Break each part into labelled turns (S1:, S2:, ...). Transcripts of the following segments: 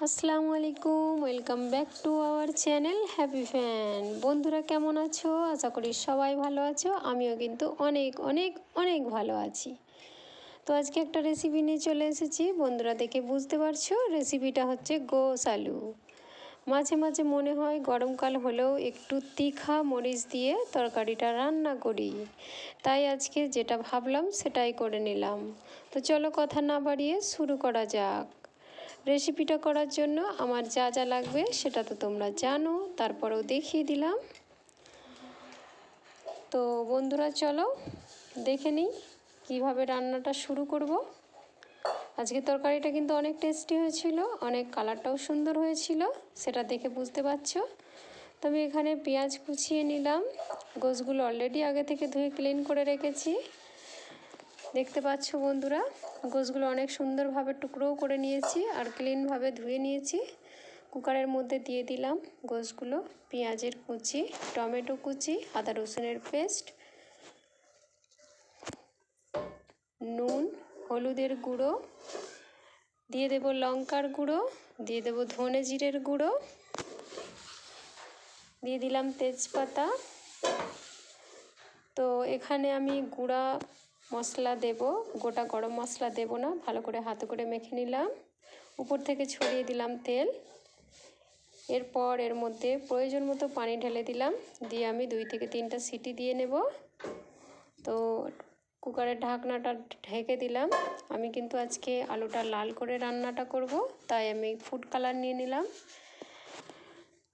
S1: আসসালামু আলাইকুম, welcome back to our channel happy fan. বন্ধুরা কেমন আছো? আশা করি সবাই ভালো আছো। আমিও কিন্তু অনেক অনেক অনেক ভালো আছি। তো আজকে একটা রেসিপি নিয়ে চলে এসেছি। বন্ধুরা দেখে বুঝতে পারছো, রেসিপিটা হচ্ছে গোস আলু। মাঝে মাঝে মনে হয় গরমকাল হলেও একটু তীখা মরিচ দিয়ে তরকারিটা রান্না করি, তাই আজকে যেটা ভাবলাম সেটাই করে নিলাম। তো চলো কথা না বাড়িয়ে শুরু করা যাক। রেসিপিটা করার জন্য আমার যা যা লাগবে সেটা তো তোমরা জানো, তারপরেও দেখিয়ে দিলাম। তো বন্ধুরা চলো দেখে নিই কীভাবে রান্নাটা শুরু করব। আজকে তরকারিটা কিন্তু অনেক টেস্টি হয়েছিল, অনেক কালারটাও সুন্দর হয়েছিল, সেটা দেখে বুঝতে পারছো। তো আমি এখানে পেঁয়াজ কুচিয়ে নিলাম। গোশগুলো অলরেডি আগে থেকে ধুয়ে ক্লিন করে রেখেছি। দেখতে পাচ্ছ বন্ধুরা, গোশগুলো অনেক সুন্দরভাবে টুকরোও করে নিয়েছি আর ক্লিনভাবে ধুয়ে নিয়েছি। কুকারের মধ্যে দিয়ে দিলাম গোশগুলো, পেঁয়াজের কুচি, টমেটো কুচি, আদা রসুনের পেস্ট, নুন, হলুদের গুঁড়ো, দিয়ে দেব লঙ্কার গুঁড়ো, দিয়ে দেব ধনে জিরের গুঁড়ো, দিয়ে দিলাম তেজপাতা। তো এখানে আমি গুঁড়া মশলা দেব, গোটা গরম মশলা দেব না, ভালো করে হাতে করে মেখে নিলাম। উপর থেকে ছড়িয়ে দিলাম তেল। এরপর এর মধ্যে প্রয়োজন মতো পানি ঢেলে দিলাম, দিয়ে আমি 2 থেকে 3টা সিটি দিয়ে নেব। তো কুকারের ঢাকনাটা ঢেকে দিলাম। আমি কিন্তু আজকে আলুটা লাল করে রান্নাটা করব, তাই আমি ফুড কালার নিয়ে নিলাম।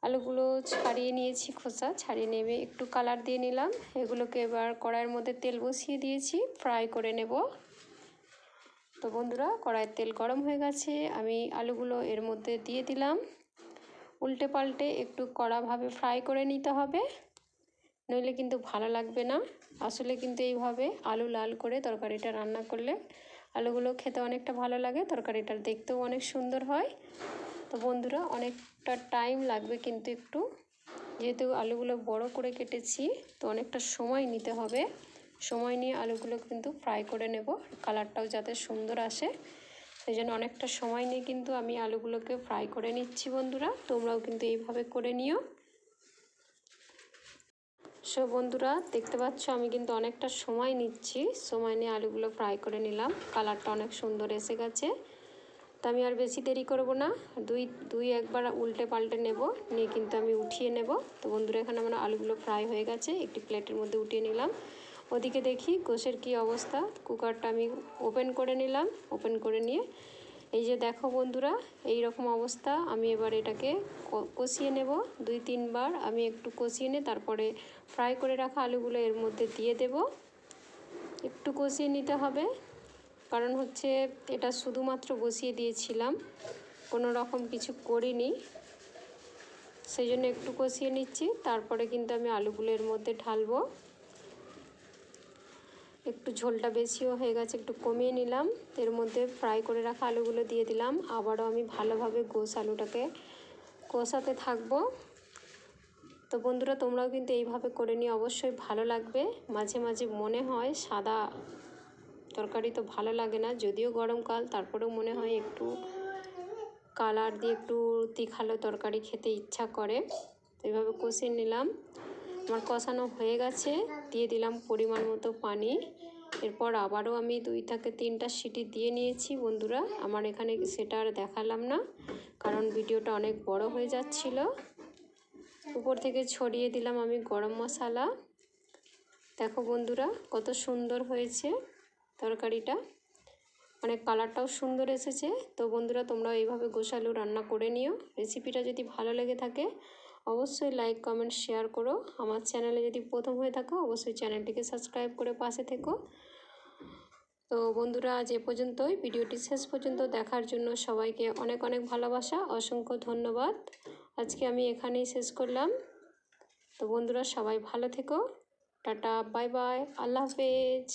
S1: আলুগুলো ছাড়িয়ে নিয়েছি, খোসা ছাড়িয়ে নেবে একটু কালার দিয়ে নিলাম। এগুলোকে এবার কড়াইয়ের মধ্যে তেল বসিয়ে দিয়েছি, ফ্রাই করে নেব। তো বন্ধুরা কড়াইয়ের তেল গরম হয়ে গেছে, আমি আলুগুলো এর মধ্যে দিয়ে দিলাম। উল্টে পাল্টে একটু কড়াভাবে ফ্রাই করে নিতে হবে, নইলে কিন্তু ভালো লাগবে না। আসলে কিন্তু এইভাবে আলু লাল করে তরকারিটা রান্না করলে আলুগুলো খেতে অনেকটা ভালো লাগে, তরকারিটা দেখতেও অনেক সুন্দর হয়। তো বন্ধুরা অনেকটা টাইম লাগবে কিন্তু একটু, যেহেতু আলুগুলো বড় করে কেটেছি তো অনেকটা সময় নিতে হবে। সময় নিয়ে আলুগুলো কিন্তু ফ্রাই করে নেব, কালারটাও যাতে সুন্দর আসে, সেই জন্য অনেকটা সময় নিয়ে কিন্তু আমি আলুগুলোকে ফ্রাই করে নিচ্ছি। বন্ধুরা তোমরাও কিন্তু এইভাবে করে নিও। সো বন্ধুরা দেখতে পাচ্ছ আমি কিন্তু অনেকটা সময় নিচ্ছি, সময় নিয়ে আলুগুলো ফ্রাই করে নিলাম, কালারটা অনেক সুন্দর এসে গেছে। তো আমি আর বেশি দেরি করব না, দুই একবার উল্টে পাল্টে নেব, নিয়ে কিন্তু আমি উঠিয়ে নেব। তো বন্ধুরা এখানে আমার আলুগুলো ফ্রাই হয়ে গেছে, একটি প্লেটের মধ্যে উঠিয়ে নিলাম। ওদিকে দেখি গোশের কী অবস্থা। কুকারটা আমি ওপেন করে নিলাম, ওপেন করে নিয়ে এই যে দেখো বন্ধুরা এই রকম অবস্থা। আমি এবার এটাকে কষিয়ে নেব, 2-3 বার আমি একটু কষিয়ে নিয়ে তারপরে ফ্রাই করে রাখা আলুগুলো এর মধ্যে দিয়ে দেব। একটু কষিয়ে নিতে হবে, কারণ হচ্ছে এটা শুধুমাত্র বসিয়ে দিয়েছিলাম, কোনো রকম কিছু করিনি, সেই জন্য একটু কষিয়ে নিচ্ছি। তারপরে কিন্তু আমি আলুগুলো এর মধ্যে ঢালবো। একটু ঝোলটা বেশিও হয়ে গেছে, একটু কমিয়ে নিলাম। এর মধ্যে ফ্রাই করে রাখা আলুগুলো দিয়ে দিলাম। আবারও আমি ভালোভাবে গোশ আলুটাকে কষাতে থাকবো। তো বন্ধুরা তোমরাও কিন্তু এইভাবে করে নিয়ে অবশ্যই ভালো লাগবে। মাঝে মাঝে মনে হয় সাদা তরকারি তো ভালো লাগে না, যদিও গরমকাল, তারপরেও মনে হয় একটু কালার দিয়ে একটু তীখালো তরকারি খেতে ইচ্ছা করে। তো এইভাবে কষিয়ে নিলাম। আমার কষানো হয়ে গেছে, দিয়ে দিলাম পরিমাণ মতো পানি। এরপর আবারও আমি 2 থেকে 3টা সিটি দিয়ে নিয়েছি। বন্ধুরা আমার এখানে সেটা আর দেখালাম না, কারণ ভিডিওটা অনেক বড় হয়ে যাচ্ছিল। উপর থেকে ছড়িয়ে দিলাম আমি গরম মশলা। দেখো বন্ধুরা কত সুন্দর হয়েছে তরকারিটা, অনেক কালারটাও সুন্দর এসেছে। তো বন্ধুরা তোমরা এইভাবে গোশ আলু রান্না করে নিও। রেসিপিটা যদি ভালো লেগে থাকে অবশ্যই লাইক কমেন্ট শেয়ার করো। আমার চ্যানেলে যদি প্রথম হয়ে থাকো অবশ্যই চ্যানেলটিকে সাবস্ক্রাইব করে পাশে থেকো। তো বন্ধুরা আজ এ পর্যন্তই, ভিডিওটি শেষ পর্যন্ত দেখার জন্য সবাইকে অনেক অনেক ভালোবাসা, অসংখ্য ধন্যবাদ। আজকে আমি এখানেই শেষ করলাম। তো বন্ধুরা সবাই ভালো থেকো, টাটা, বাই বাই, আল্লাহ হাফেজ।